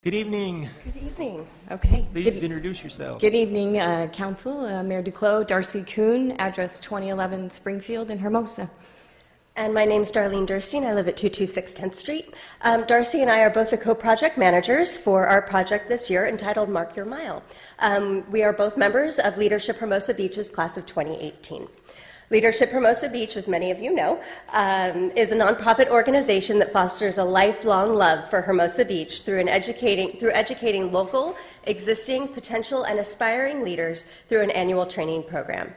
Good evening. Good evening. Okay. Please introduce yourself. Good evening, Council. Mayor Duclos, Darcy Kuhn, address 2011 Springfield in Hermosa. And my name's Darlene Durstein. I live at 226 10th Street. Darcy and I are both the co-project managers for our project this year entitled Mark Your Mile. We are both members of Leadership Hermosa Beach's class of 2018. Leadership Hermosa Beach, as many of you know, is a nonprofit organization that fosters a lifelong love for Hermosa Beach through educating local, existing, potential, and aspiring leaders through an annual training program.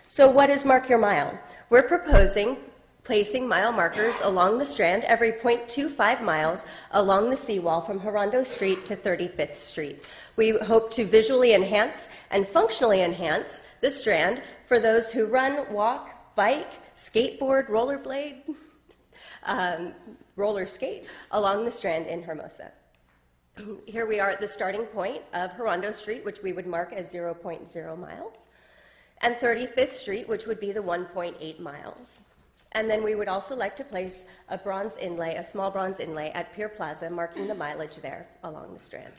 So what is Mark Your Mile? We're proposing placing mile markers along the Strand every 0.25 miles along the seawall from Hondo Street to 35th Street. We hope to visually enhance and functionally enhance the Strand for those who run, walk, bike, skateboard, rollerblade, roller skate along the Strand in Hermosa. Here we are at the starting point of Hondo Street, which we would mark as 0.0 miles, and 35th Street, which would be the 1.8 miles. And then we would also like to place a bronze inlay, a small bronze inlay at Pier Plaza, marking the mileage there along the Strand.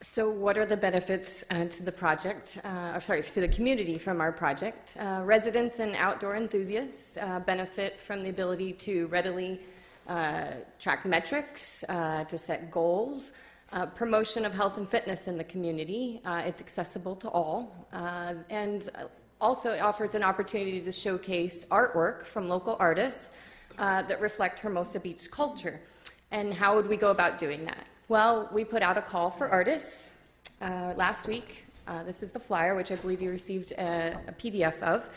So what are the benefits to the project, to the community from our project? Residents and outdoor enthusiasts benefit from the ability to readily track metrics, to set goals, promotion of health and fitness in the community. It's accessible to all, and also it offers an opportunity to showcase artwork from local artists that reflect Hermosa Beach culture. And how would we go about doing that? Well, we put out a call for artists last week. This is the flyer, which I believe you received a PDF of.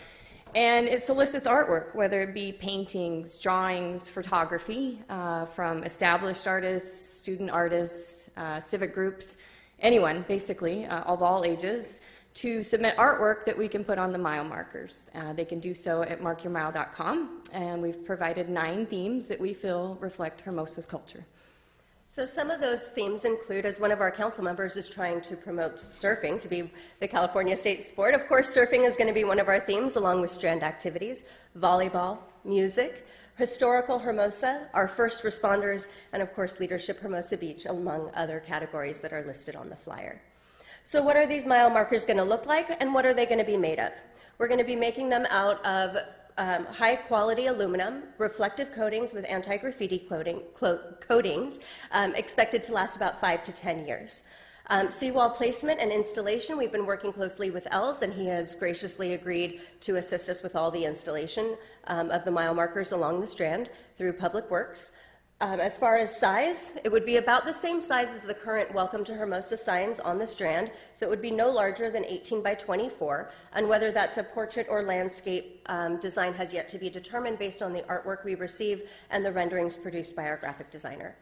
And it solicits artwork, whether it be paintings, drawings, photography, from established artists, student artists, civic groups, anyone, basically, of all ages, to submit artwork that we can put on the mile markers. They can do so at markyourmile.com, and we've provided 9 themes that we feel reflect Hermosa's culture. So some of those themes include, as one of our council members is trying to promote surfing to be the California state sport, of course surfing is going to be one of our themes, along with Strand activities, volleyball, music, historical Hermosa, our first responders, and of course Leadership Hermosa Beach, among other categories that are listed on the flyer. So what are these mile markers going to look like, and what are they going to be made of? We're going to be making them out of high-quality aluminum, reflective coatings with anti-graffiti coatings, expected to last about 5 to 10 years. Seawall placement and installation, we've been working closely with Els, and he has graciously agreed to assist us with all the installation of the mile markers along the Strand through Public Works. As far as size, it would be about the same size as the current Welcome to Hermosa signs on the Strand, so it would be no larger than 18 by 24, and whether that's a portrait or landscape design has yet to be determined based on the artwork we receive and the renderings produced by our graphic designer.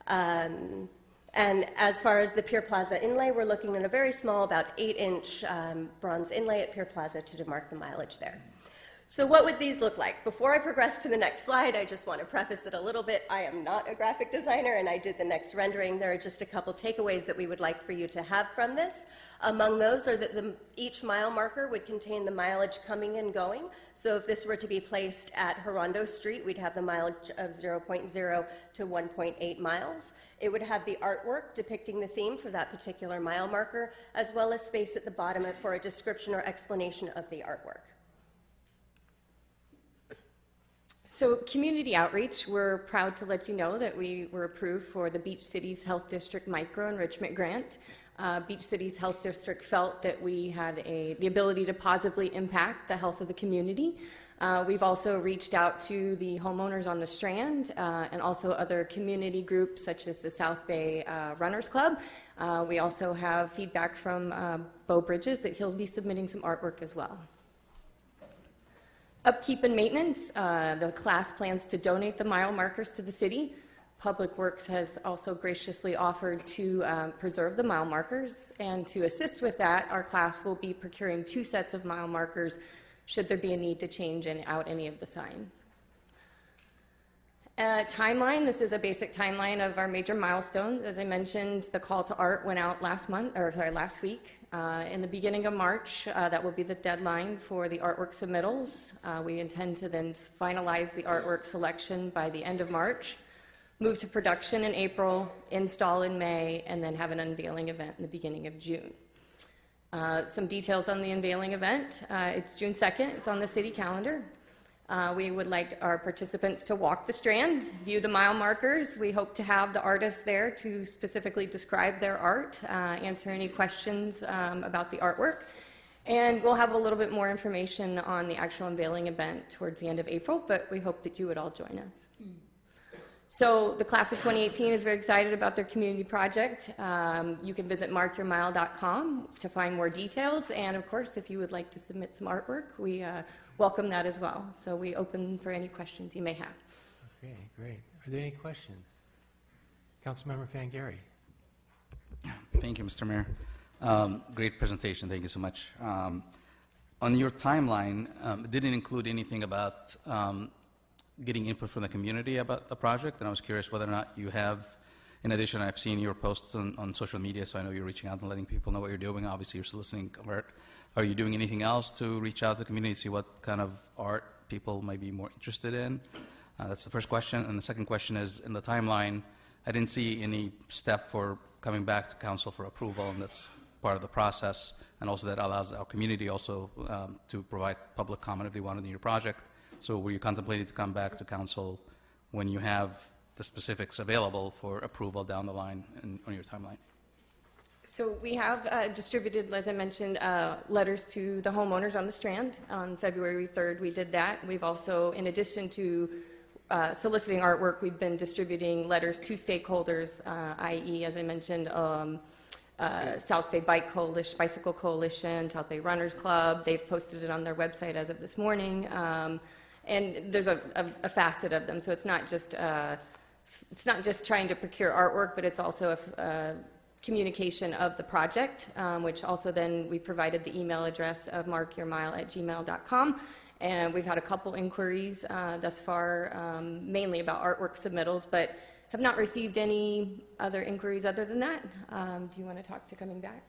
And as far as the Pier Plaza inlay, we're looking at a very small, about 8-inch bronze inlay at Pier Plaza to demark the mileage there. So what would these look like? Before I progress to the next slide, I just want to preface it a little bit. I am not a graphic designer, and I did the next rendering. There are just a couple takeaways that we would like for you to have from this. Among those are that each mile marker would contain the mileage coming and going. So if this were to be placed at Hondo Street, we'd have the mileage of 0.0 to 1.8 miles. It would have the artwork depicting the theme for that particular mile marker, as well as space at the bottom for a description or explanation of the artwork. So community outreach, we're proud to let you know that we were approved for the Beach Cities Health District Micro Enrichment Grant. Beach Cities Health District felt that we had the ability to positively impact the health of the community. We've also reached out to the homeowners on the Strand and also other community groups such as the South Bay Runners Club. We also have feedback from Beau Bridges that he'll be submitting some artwork as well. Upkeep and maintenance, the class plans to donate the mile markers to the city. Public Works has also graciously offered to preserve the mile markers, and to assist with that, our class will be procuring 2 sets of mile markers should there be a need to change out any of the signs. Timeline, this is a basic timeline of our major milestones. As I mentioned, the call to art went out last week. In the beginning of March, that will be the deadline for the artwork submittals. We intend to then finalize the artwork selection by the end of March. move to production in April, install in May, and then have an unveiling event in the beginning of June. Some details on the unveiling event. It's June 2nd. It's on the city calendar. We would like our participants to walk the Strand, view the mile markers. We hope to have the artists there to specifically describe their art, answer any questions about the artwork. And we'll have a little bit more information on the actual unveiling event towards the end of April, but we hope that you would all join us. So the class of 2018 is very excited about their community project. You can visit markyourmile.com to find more details. And of course, if you would like to submit some artwork, we welcome that as well. So we open for any questions you may have. Okay, great. Are there any questions? Councilmember Fangari. Thank you, Mr. Mayor. Great presentation. Thank you so much. On your timeline, it didn't include anything about getting input from the community about the project, and I was curious whether or not you have, in addition, I've seen your posts on social media, so I know you're reaching out and letting people know what you're doing. Obviously, you're soliciting art. Are you doing anything else to reach out to the community, see what kind of art people might be more interested in? That's the first question. And the second question is, in the timeline, I didn't see any step for coming back to council for approval, and that's part of the process, and also that allows our community also to provide public comment if they wanted in your project. So were you contemplating to come back to council when you have the specifics available for approval down the line on your timeline? So we have distributed, as I mentioned, letters to the homeowners on the Strand. On February 3rd, we did that. We've also, in addition to soliciting artwork, we've been distributing letters to stakeholders, i.e., as I mentioned, South Bay Bicycle Coalition, South Bay Runners Club. They've posted it on their website as of this morning. And there's a facet of them, so it's not just trying to procure artwork, but it's also a communication of the project, which also then we provided the email address of markyourmile@gmail.com. And we've had a couple inquiries thus far, mainly about artwork submittals, but have not received any other inquiries other than that. Do you want to talk to coming back?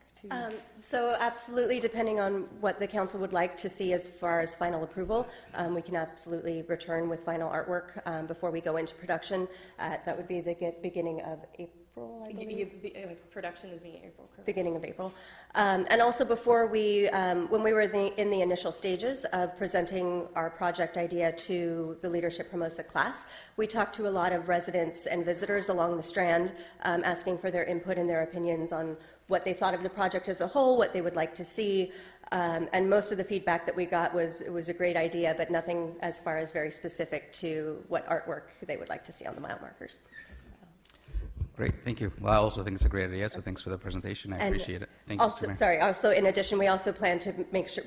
So absolutely, depending on what the council would like to see as far as final approval, we can absolutely return with final artwork before we go into production. That would be the beginning of April, I believe. Production is being April, correct? Beginning of April. And also before when we were in the initial stages of presenting our project idea to the Leadership Hermosa class, we talked to a lot of residents and visitors along the Strand, asking for their input and their opinions on what they thought of the project as a whole, what they would like to see. And most of the feedback that we got was it was a great idea, but nothing as far as very specific to what artwork they would like to see on the mile markers. Great, thank you. Well, I also think it's a great idea, so thanks for the presentation. I appreciate it. Thank you, also, Mr. Mayor. sorry, also in addition, we also plan to make sure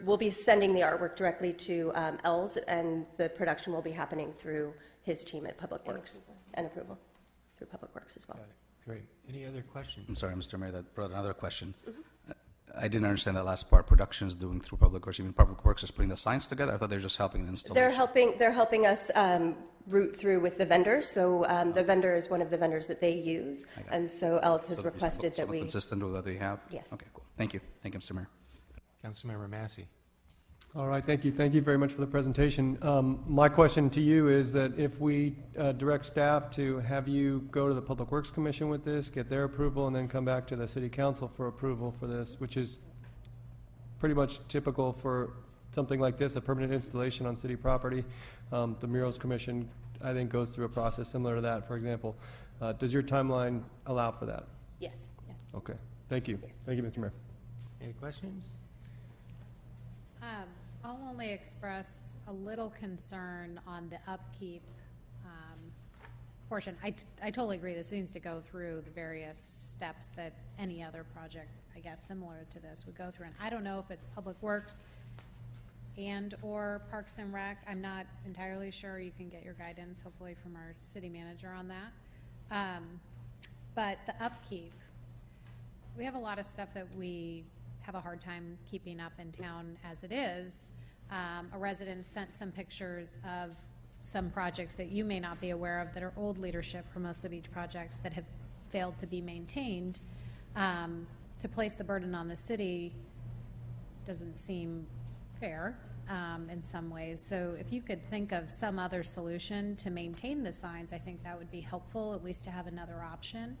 we'll be sending the artwork directly to Els, and the production will be happening through his team at Public Works and approval through Public Works as well. Got it. Great. Any other questions? I'm sorry, Mr. Mayor, that brought another question. I didn't understand that last part. Production is doing through Public Works. You mean Public Works is putting the signs together? I thought they're just helping the installation. They're helping us route through with the vendors. So the vendor is one of the vendors that they use, and so Els has requested that we consistent with what they have. Yes. Okay, cool. Thank you. Thank you, Mr. Mayor. Councilmember Massey. All right, thank you. Thank you very much for the presentation. My question to you is that if we direct staff to have you go to the Public Works Commission with this, get their approval, and then come back to the City Council for approval for this, which is pretty much typical for something like this, a permanent installation on city property. The Murals Commission, I think, goes through a process similar to that, for example. Does your timeline allow for that? Yes. Okay, thank you. Yes. Thank you, Mr. Mayor. Any questions? I'll only express a little concern on the upkeep portion. I totally agree this needs to go through the various steps that any other project, I guess, similar to this would go through. And I don't know if it's Public Works and or Parks and Rec. I'm not entirely sure. You can get your guidance, hopefully, from our city manager on that. But the upkeep, we have a lot of stuff that we have a hard time keeping up in town as it is. A resident sent some pictures of some projects that you may not be aware of that are old Leadership Hermosa Beach projects that have failed to be maintained. To place the burden on the city doesn't seem fair. in some ways. So if you could think of some other solution to maintain the signs, I think that would be helpful, at least to have another option.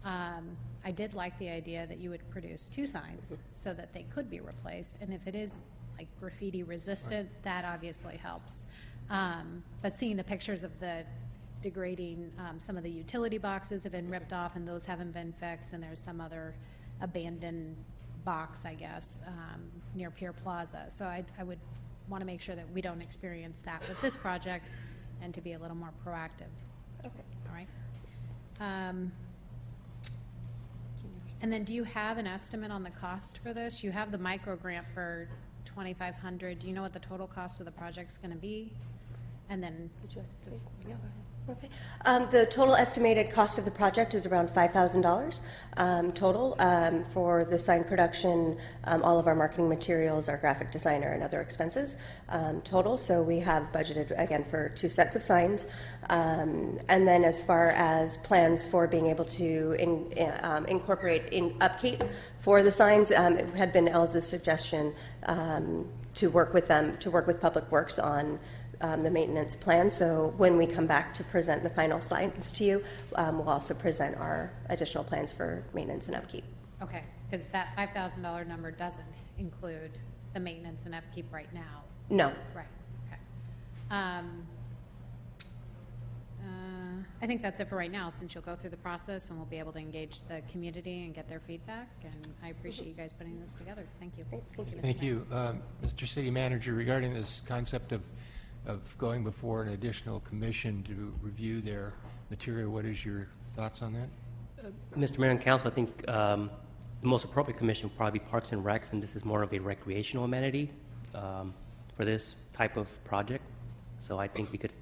I did like the idea that you would produce 2 signs so that they could be replaced, and if it is like graffiti resistant, that obviously helps. But seeing the pictures of the degrading, some of the utility boxes have been ripped off and those haven't been fixed, and there's some other abandoned box, I guess, near Pier Plaza. So I would want to make sure that we don't experience that with this project and to be a little more proactive. Okay. All right. And then do you have an estimate on the cost for this? You have the micro grant for $2,500. Do you know what the total cost of the project's going to be? And then, Would you like to speak? Yeah. Okay. The total estimated cost of the project is around $5,000 total for the sign production, all of our marketing materials, our graphic designer, and other expenses total. So we have budgeted, again, for 2 sets of signs. And then as far as plans for being able to incorporate in upkeep for the signs, it had been Elsa's suggestion to work with them, to work with Public Works on the maintenance plan. So when we come back to present the final signs to you, we'll also present our additional plans for maintenance and upkeep. okay, because that $5,000 number doesn't include the maintenance and upkeep right now. No. Right, okay. I think that's it for right now, since you'll go through the process and we'll be able to engage the community and get their feedback, and I appreciate you guys putting this together. Thank you. Thank you. Thank you. Mr. City Manager, regarding this concept of going before an additional commission to review their material, what is your thoughts on that? Mr. Mayor and Council, I think the most appropriate commission would probably be Parks and Recs, and this is more of a recreational amenity for this type of project. So I think we could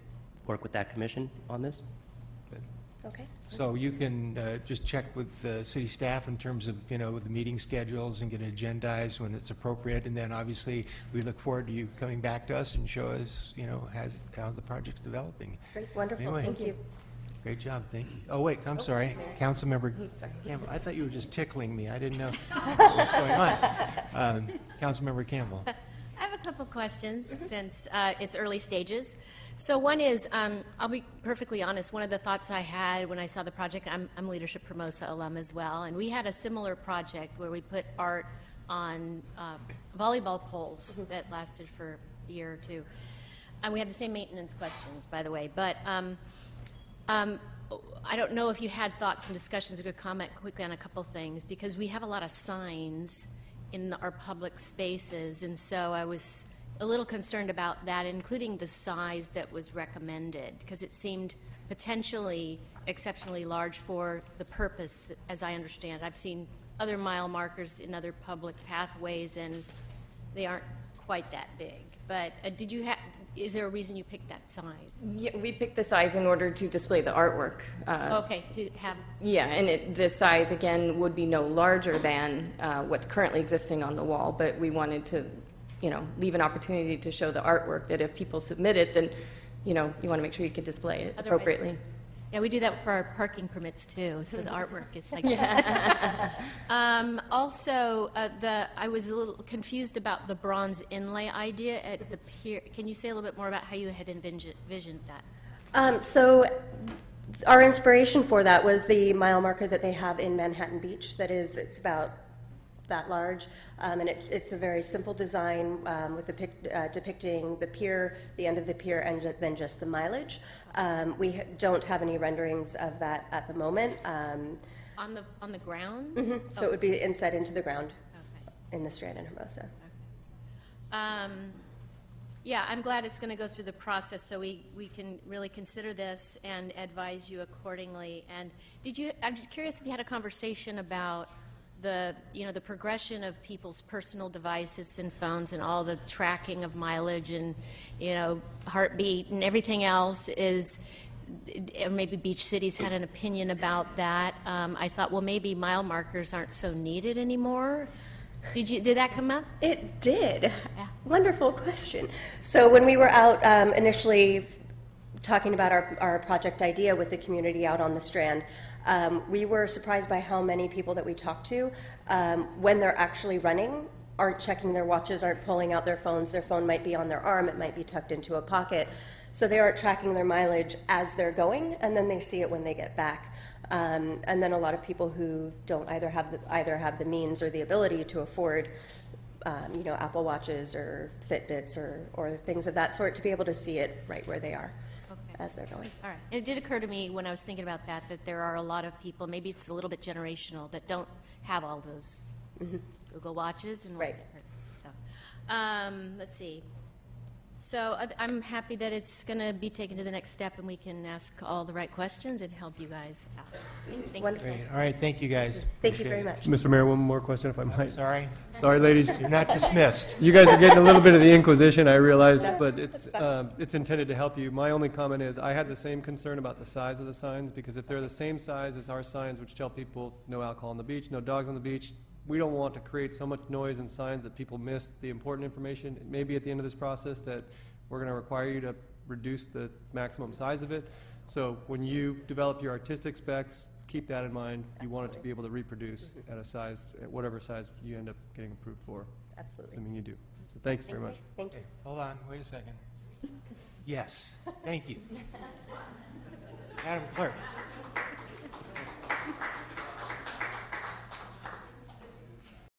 work with that commission on this. Okay. So you can just check with the city staff in terms of, with the meeting schedules and get it agendized when it's appropriate. And then obviously we look forward to you coming back to us and show us, how the project's developing. Great. Wonderful. Anyway. Thank you. Great job. Thank you. Oh, wait, I'm sorry. Councilmember Campbell. I thought you were just tickling me. I didn't know what was going on. Councilmember Campbell. I have a couple questions since it's early stages. So one is, I'll be perfectly honest, one of the thoughts I had when I saw the project, I'm Leadership Hermosa alum as well, and we had a similar project where we put art on volleyball poles that lasted for a year or two. And we had the same maintenance questions, by the way, but I don't know if you had thoughts and discussions or could comment quickly on a couple things, because we have a lot of signs in our public spaces, and so I was a little concerned about that, including the size that was recommended, because it seemed potentially exceptionally large for the purpose, as I understand. I've seen other mile markers in other public pathways, and they aren't quite that big. But is there a reason you picked that size? Yeah, we picked the size in order to display the artwork. Okay, to have... Yeah, and the size, again, would be no larger than what's currently existing on the wall, but we wanted to leave an opportunity to show the artwork that if people submit it, then, you want to make sure you can display it appropriately. Yeah, we do that for our parking permits too, so the artwork is like also, I was a little confused about the bronze inlay idea at the pier. Can you say a little bit more about how you had envisioned that? So our inspiration for that was the mile marker that they have in Manhattan Beach. It's about that large, and it's a very simple design with depicting the pier, the end of the pier, and then just the mileage. We don't have any renderings of that at the moment. On the ground? Mm-hmm. So it would be inset into the ground in the Strand in Hermosa. Yeah, I'm glad it's going to go through the process so we can really consider this and advise you accordingly. And I'm just curious if you had a conversation about the progression of people's personal devices and phones and all the tracking of mileage and, heartbeat and everything else maybe Beach Cities had an opinion about that. I thought, well, maybe mile markers aren't so needed anymore. Did that come up? It did. Yeah. Wonderful question. So when we were out initially talking about our project idea with the community out on the Strand, we were surprised by how many people that we talked to, when they're actually running, aren't checking their watches, aren't pulling out their phones. Their phone might be on their arm, it might be tucked into a pocket. So they aren't tracking their mileage as they're going, and then they see it when they get back. And then a lot of people who don't either have the means or the ability to afford, Apple Watches or Fitbits or things of that sort, to be able to see it right where they are as they're going. All right. It did occur to me when I was thinking about that there are a lot of people, maybe it's a little bit generational, that don't have all those Google Watches and Right. So, let's see. So I'm happy that it's going to be taken to the next step, and we can ask all the right questions and help you guys out. Thank you. Wonderful. Great. All right, thank you, guys. Thank you Appreciate very it. much. Mr. Mayor, one more question if I might. Sorry, Sorry, ladies. you're not dismissed. You guys are getting a little bit of the Inquisition, I realize, but it's intended to help you. My only comment is I had the same concern about the size of the signs, because if they're the same size as our signs, which tell people no alcohol on the beach, no dogs on the beach, we don't want to create so much noise and signs that people miss the important information. Maybe at the end of this process that we're going to require you to reduce the maximum size of it. So when you develop your artistic specs, keep that in mind. You want it to be able to reproduce at a size, at whatever size you end up getting approved for. Absolutely. Assuming you do. So thanks very much. Thank you. Okay, hold on, wait a second. Yes, thank you. Madam Clerk.